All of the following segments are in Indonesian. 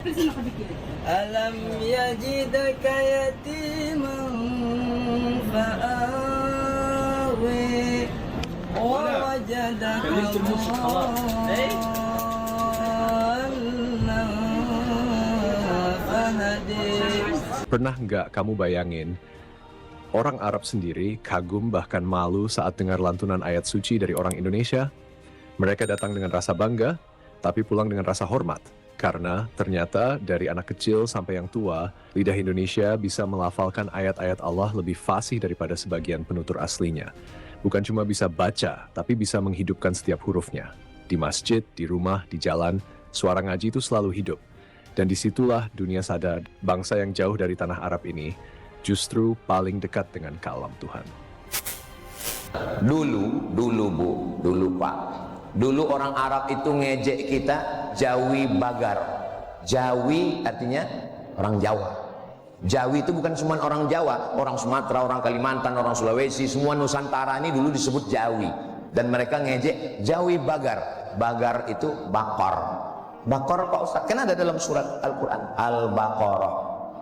Alam yajidaka yatiman fa'awi wa wajadaka dhallan fahadi. Pernah nggak kamu bayangin, orang Arab sendiri kagum bahkan malu saat dengar lantunan ayat suci dari orang Indonesia? Mereka datang dengan rasa bangga, tapi pulang dengan rasa hormat. Karena ternyata dari anak kecil sampai yang tua, lidah Indonesia bisa melafalkan ayat-ayat Allah lebih fasih daripada sebagian penutur aslinya. Bukan cuma bisa baca, tapi bisa menghidupkan setiap hurufnya. Di masjid, di rumah, di jalan, suara ngaji itu selalu hidup. Dan disitulah dunia sadar bangsa yang jauh dari tanah Arab ini justru paling dekat dengan kalam Tuhan. Dulu Pak. Dulu orang Arab itu ngejek kita Jawi Bagar. Jawi artinya orang Jawa. Jawi itu bukan cuma orang Jawa, orang Sumatera, orang Kalimantan, orang Sulawesi, semua Nusantara ini dulu disebut Jawi. Dan mereka ngejek Jawi Bagar. Bagar itu bakor. Bakor Pak Ustaz, kan ada dalam surat Al-Quran Al-Baqarah,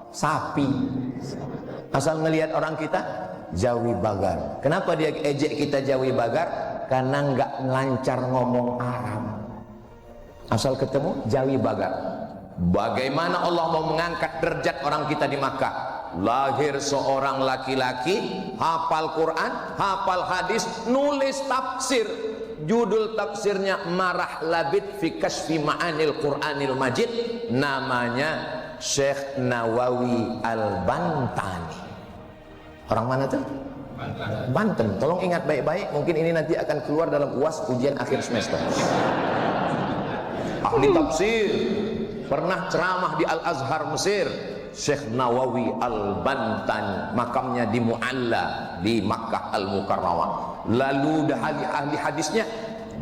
sapi. Asal ngelihat orang kita Jawi Bagar. Kenapa dia ejek kita Jawi Bagar? Karena nggak lancar ngomong Arab. Asal ketemu Jawi Bagar. Bagaimana Allah mau mengangkat derajat orang kita di Makkah? Lahir seorang laki-laki, hafal Quran, hafal hadis, nulis tafsir. Judul tafsirnya Marah Labid fi Kasfi Ma'anil Quranil Majid. Namanya Syekh Nawawi Al-Bantani. Orang mana tuh? Banten. Tolong ingat baik-baik, mungkin ini nanti akan keluar dalam UAS ujian akhir semester. Ahli tafsir, pernah ceramah di Al-Azhar Mesir. Syekh Nawawi Al-Bantani, makamnya di Mu'alla di Makkah Al-Mukarramah. Lalu ahli hadisnya,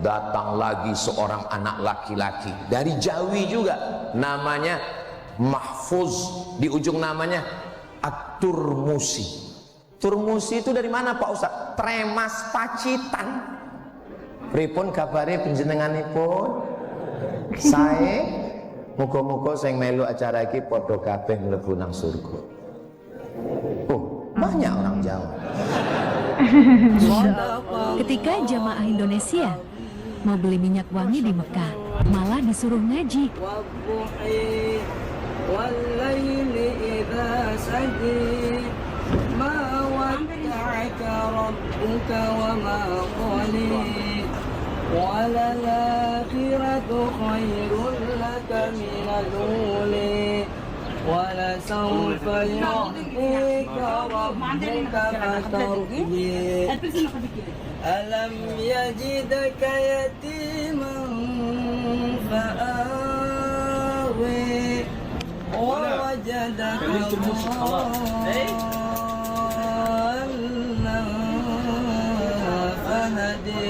datang lagi seorang anak laki-laki dari Jawi juga, namanya Mahfuz, di ujung namanya At-Turmusi. Turmusi itu dari mana Pak Ustaz? Tremas Pacitan. Pripun kabare panjenenganipun? Sae muga-muga sing melu acara iki padha kabeh mlebu nang surga. Oh, banyak orang Jawa. Ketika jamaah Indonesia mau beli minyak wangi di Mekah, malah disuruh ngaji. Walalakiratu khairul laka minal-uli walasawfa yu'tika rabbuka fatardi. Alam yajidaka yatiman fa'awi wa wajadaka dhallan fahadi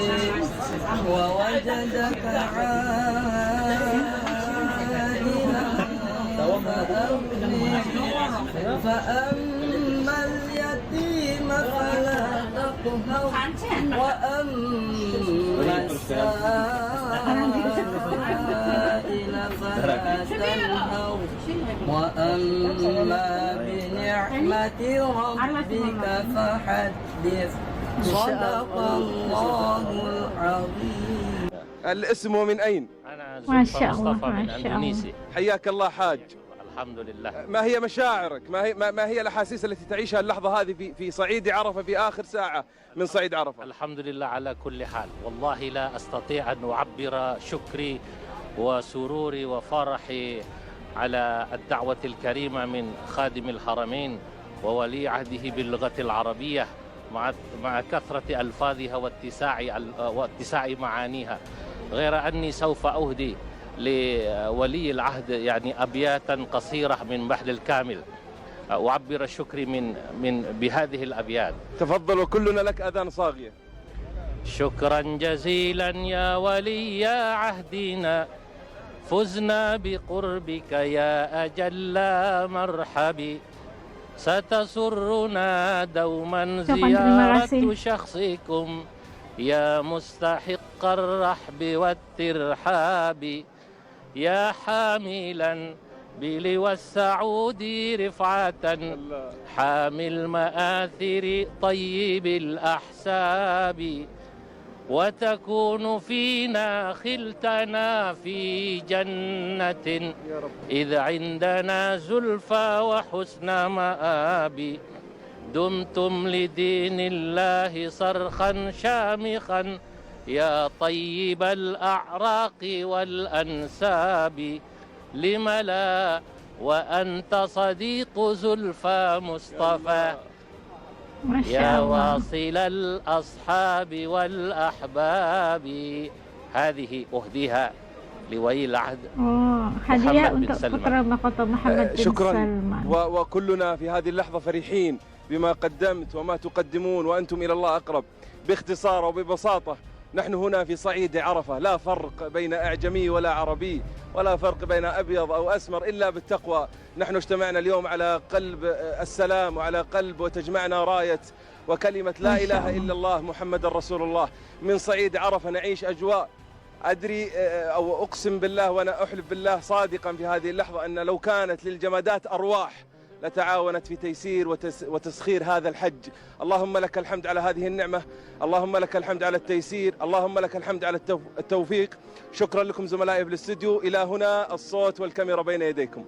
wa wajadaka 'ailan fa'ammal yatima fala taqhar wa ammas sa'ila fala tanhar wa amma bi ni'mati rabbika fahaddith. Sadaqallahul azim. الاسم ومن أين؟ أنا ما زلفى شاء الله، مصطفى ما من شاء أندونيسيا. حياك الله حاج. الحمد لله. ما هي مشاعرك؟ ما هي الأحاسيس التي تعيشها اللحظة هذه في صعيد عرفة في آخر ساعة من صعيد عرفة؟ الحمد لله على كل حال، والله لا أستطيع أن أعبر شكري وسروري وفرحي على الدعوة الكريمة من خادم الحرمين وولي عهده باللغة العربية مع كثرة ألفاظها واتساع معانيها، غير أني سوف أهدي لولي العهد يعني أبياتا قصيرة من بحر الكامل أعبر شكري بهذه الأبيات. تفضل وكلنا لك أذان صاغية. شكرا جزيلا يا ولي عهدنا، فزنا بقربك يا أجل مرحبي، ستسرنا دوما زيارة شخصكم يا مستحق الرحب والترحاب، يا حاملا بلوى السعود رفعة حامي المآثر طيب الأحساب وتكون فينا خلتنا في جنة إذ عندنا زلفى وحسن مآب دمتم لدين الله صرخا شامخا يا طيب الأعراق والأنساب لم لا وأنت صديق زلفى مصطفى ما يا شاء الله. واصل الأصحاب والأحباب هذه أهديها لولي العهد hadiah محمد بن untuk سلمان. putra mahkota Muhammad bin شكرا Salman. وكلنا في هذه اللحظة فرحين بما قدمت وما تقدمون وأنتم إلى الله أقرب. باختصار وببساطة نحن هنا في صعيد عرفة، لا فرق بين أعجمي ولا عربي ولا فرق بين أبيض أو أسمر إلا بالتقوى. نحن اجتمعنا اليوم على قلب السلام وعلى قلب وتجمعنا راية وكلمة لا إله إلا الله محمد رسول الله. من صعيد عرفة نعيش أجواء أدري أو أقسم بالله وأنا أحلف بالله صادقا في هذه اللحظة أن لو كانت للجمادات أرواح لتعاونت في تيسير وتسخير هذا الحج. اللهم لك الحمد على هذه النعمة، اللهم لك الحمد على التيسير، اللهم لك الحمد على التوفيق. شكرا لكم زملائي في الاستوديو. إلى هنا الصوت والكاميرا بين يديكم.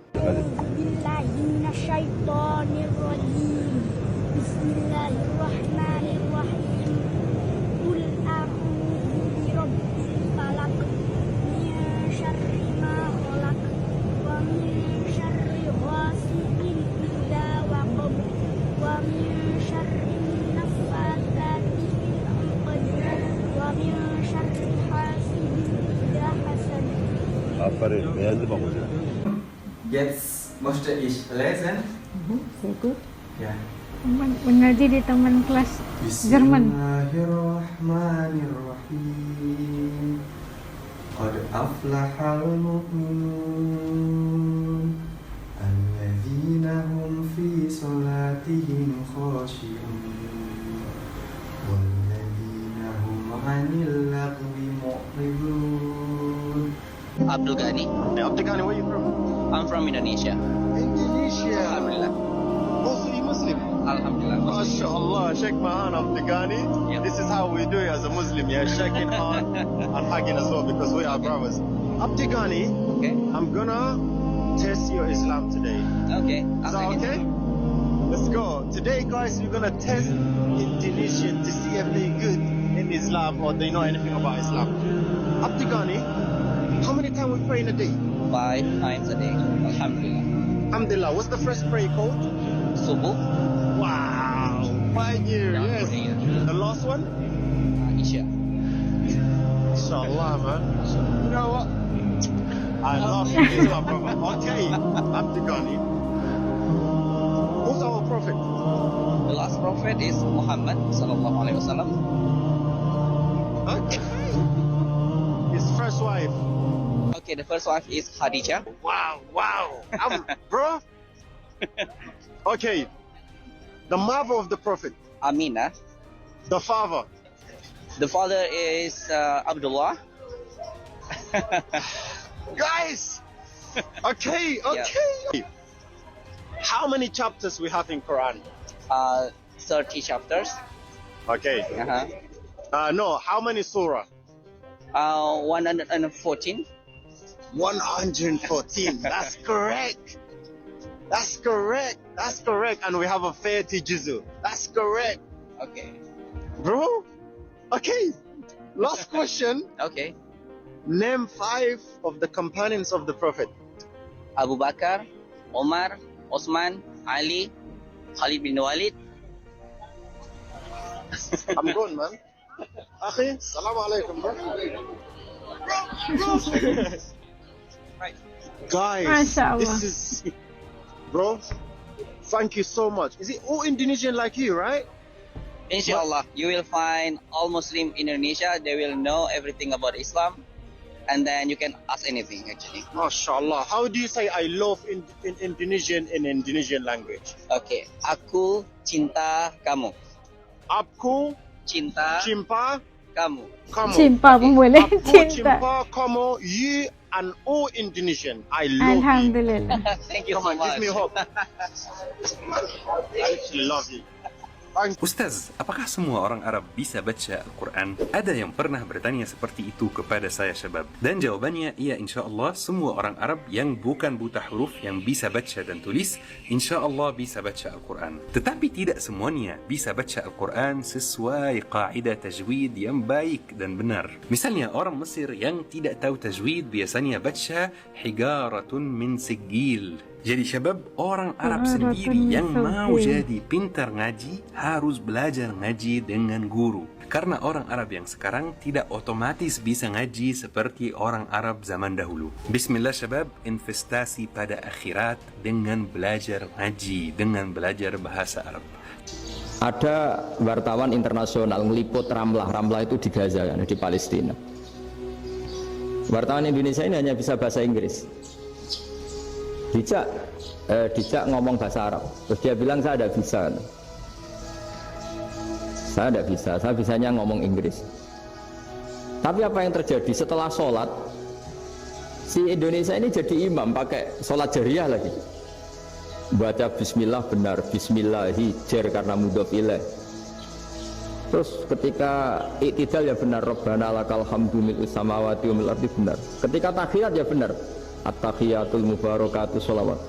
Jetzt möchte ich lesen. Sehr gut. Ja. Mengaji di teman kelas Jerman. Bismillahirrahmanirrahim. Qad aflahal mu'minun alladzina hum fi salatihim khashi'un walladzina hum 'anil lagwi mu'ridun. Abdul Ghani. Hey, Abdul Ghani, where are you from? I'm from Indonesia. Indonesia. Alhamdulillah. Also, you Muslim? Alhamdulillah. MashaAllah, shake my hand, Abdul Ghani. Yep. This is how we do it as a Muslim, yeah? Shaking hand and hugging as well because we are brothers. Abdul Ghani, Okay. I'm gonna test your Islam today. Okay. Is that okay? Let's go. Today, guys, we're gonna test Indonesian to see if they're good in Islam or they know anything about Islam. Abdul Ghani, how many times we pray in a day? 5 times a day. Alhamdulillah. Alhamdulillah. What's the first prayer called? Subuh. Wow. 5 years, yes. The last one? Isya. Inshallah, man. You know what? I love you, my brother. Okay, Abdul Ghani. Who's our prophet? The last prophet is Muhammad sallallahu alaihi wasallam. Okay. His first wife. Okay, the first wife is Khadijah. Wow, wow. Bro. Okay. The mother of the prophet. Aminah. The father. The father is Abdullah. Guys. Okay, okay. How many chapters we have in Quran? 30 chapters. Okay. No, how many surah? 114. 114. That's correct. That's correct. That's correct. And we have a 30 juzu. That's correct. Okay. Bro? Okay. Last question. Okay. Name 5 of the companions of the Prophet. Abu Bakar, Omar, Osman, Ali, Khalid bin Walid. I'm going, man. Akhi, salamu alaikum, bro. Guys, Mashallah. this is... Bro, thank you so much. Is it all Indonesian like you, right? Inshallah, you will find all Muslim in Indonesia. They will know everything about Islam, and then you can ask anything actually. MashaAllah. How do you say I love in Indonesian in Indonesian language? Okay, aku cinta kamu. Aku Cinta cimpa kamu. kamu. Cinta pun boleh. Aku Cinta. cimpa kamu. You and all Indonesian. I love you. Alhamdulillah. Thank you Come so on, give much. me hope. I actually love you. Ustaz, apakah semua orang Arab bisa baca Al-Quran? Ada yang pernah bertanya seperti itu kepada saya, Syabab. Dan jawabannya, iya, insyaAllah semua orang Arab yang bukan buta huruf, yang bisa baca dan tulis, insyaAllah bisa baca Al-Quran. Tetapi tidak semuanya bisa baca Al-Quran sesuai kaidah tajwid yang baik dan benar. Misalnya orang Mesir yang tidak tahu tajwid biasanya baca higaratun min sigil. Jadi Syabab, orang Arab sendiri yang mau jadi pintar ngaji harus belajar ngaji dengan guru. Karena orang Arab yang sekarang tidak otomatis bisa ngaji seperti orang Arab zaman dahulu. Bismillah Syabab, investasi pada akhirat dengan belajar ngaji, dengan belajar bahasa Arab. Ada wartawan internasional meliput Ramlah. Ramlah itu di Gaza, kan, di Palestina. Wartawan Indonesia ini hanya bisa bahasa Inggris. Dijak ngomong bahasa Arab, terus dia bilang saya tidak bisa. Saya tidak bisa, saya bisanya ngomong Inggris. Tapi apa yang terjadi setelah sholat, si Indonesia ini jadi imam pakai sholat jariyah lagi. Baca Bismillah benar, Bismillahi jar karena mudhof ilaih. Terus ketika iktidal ya benar, Rabbana lakal hamdu mil'us samawati wa mil'ardi benar. Ketika tahiyat ya benar, at-tahiyatul mubarakatuh sholawat.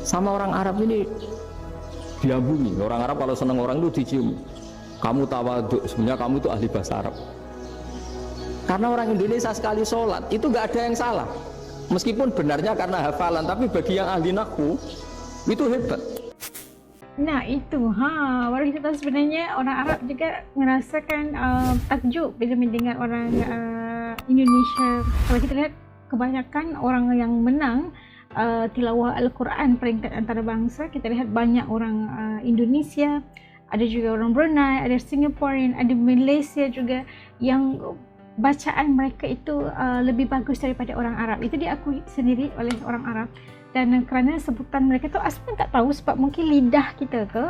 Sama orang Arab ini diambungi. Orang Arab kalau senang orang itu dicium. Kamu tawaduk, sebenarnya kamu itu ahli bahasa Arab. Karena orang Indonesia sekali sholat itu nggak ada yang salah. Meskipun benarnya karena hafalan, tapi bagi yang ahli nahwu itu hebat. Nah itu, baru kita tahu sebenarnya orang Arab juga merasakan takjub bila mendengar orang Indonesia. Kalau kita lihat kebanyakan orang yang menang tilawah Al-Quran peringkat antarabangsa, kita lihat banyak orang Indonesia, ada juga orang Brunei, ada Singaporean, ada Malaysia juga yang bacaan mereka itu lebih bagus daripada orang Arab. Itu diakui sendiri oleh orang Arab. Dan kerana sebutan mereka tu asal tak tahu sebab mungkin lidah kita ke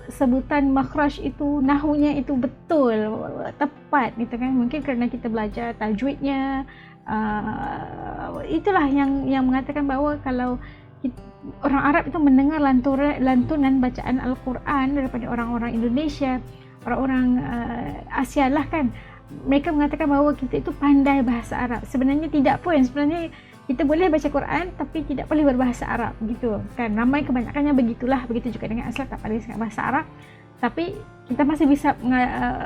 sebutan makhraj itu, nahwunya itu betul, tepat gitu kan. Mungkin kerana kita belajar tajwidnya, itulah yang mengatakan bahawa kalau orang Arab itu mendengar lantunan bacaan Al-Quran daripada orang-orang Indonesia, orang-orang Asia lah kan, mereka mengatakan bahawa kita itu pandai bahasa Arab. Sebenarnya tidak pun, sebenarnya kita boleh baca Quran tapi tidak boleh berbahasa Arab gitu kan. Ramai kebanyakannya begitulah. Begitu juga dengan asal tak pandai sangat bahasa Arab, tapi kita masih bisa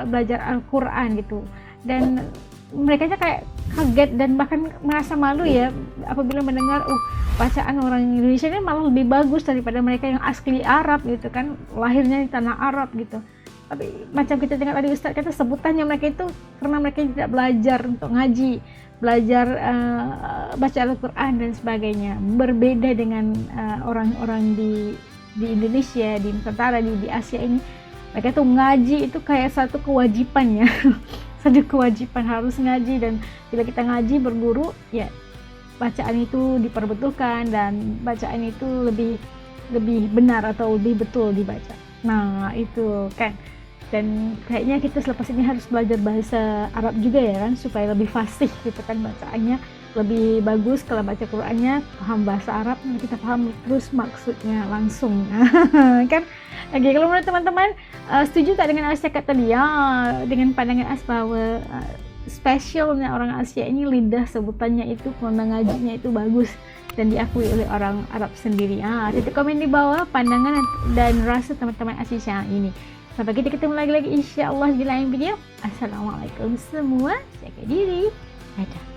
belajar Al-Quran gitu. Dan mereka kayak kaget dan bahkan merasa malu ya apabila mendengar bacaan orang Indonesia ini malah lebih bagus daripada mereka yang asli Arab gitu kan, lahirnya di tanah Arab gitu. Tapi macam kita dengar tadi Ustaz kata, sebutannya mereka itu karena mereka tidak belajar untuk ngaji, belajar baca Al-Quran dan sebagainya. Berbeda dengan orang-orang di Indonesia, di Nusantara, di Asia ini, mereka tuh ngaji itu kayak satu kewajiban ya. Satu kewajiban harus ngaji, dan bila kita ngaji berguru ya bacaan itu diperbetulkan dan bacaan itu lebih benar atau lebih betul dibaca. Nah itu kan. Dan kayaknya kita selepas ini harus belajar bahasa Arab juga ya kan, supaya lebih fasih gitu kan bacaannya, lebih bagus kalau baca Qurannya paham bahasa Arab, kita paham terus maksudnya langsung kan. Oke, kalau menurut teman-teman setuju tak dengan Asia kata dia, dengan pandangan As bahwa spesialnya orang Asia ini lidah sebutannya itu, ngajinya itu bagus dan diakui oleh orang Arab sendiri. Titik komen di bawah pandangan dan rasa teman-teman Asia ini. Sampai kita ketemu lagi insya Allah di lain video. Assalamualaikum semua, jaga diri, dadah.